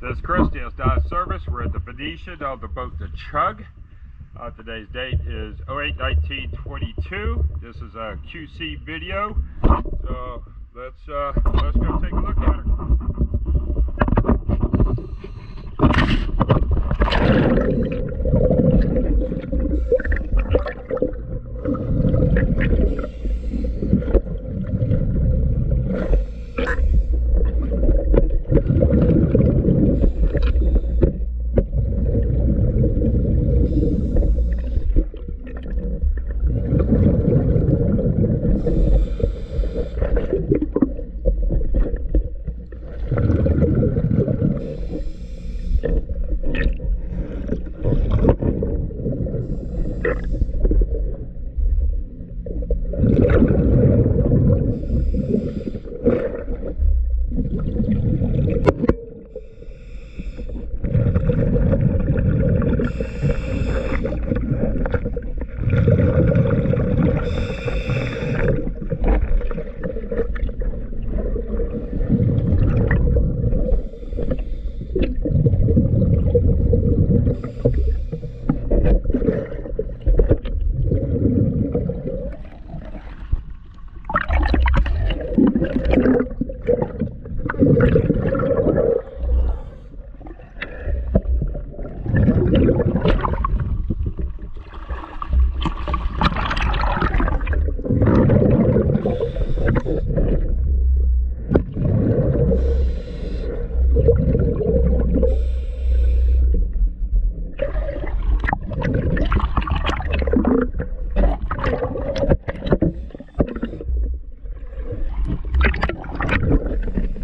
This is Chris, DSDI Service. We're at the Venetian of the boat, the Chug. Today's date is 08/19/22. This is a QC video. So let's go take a look at her.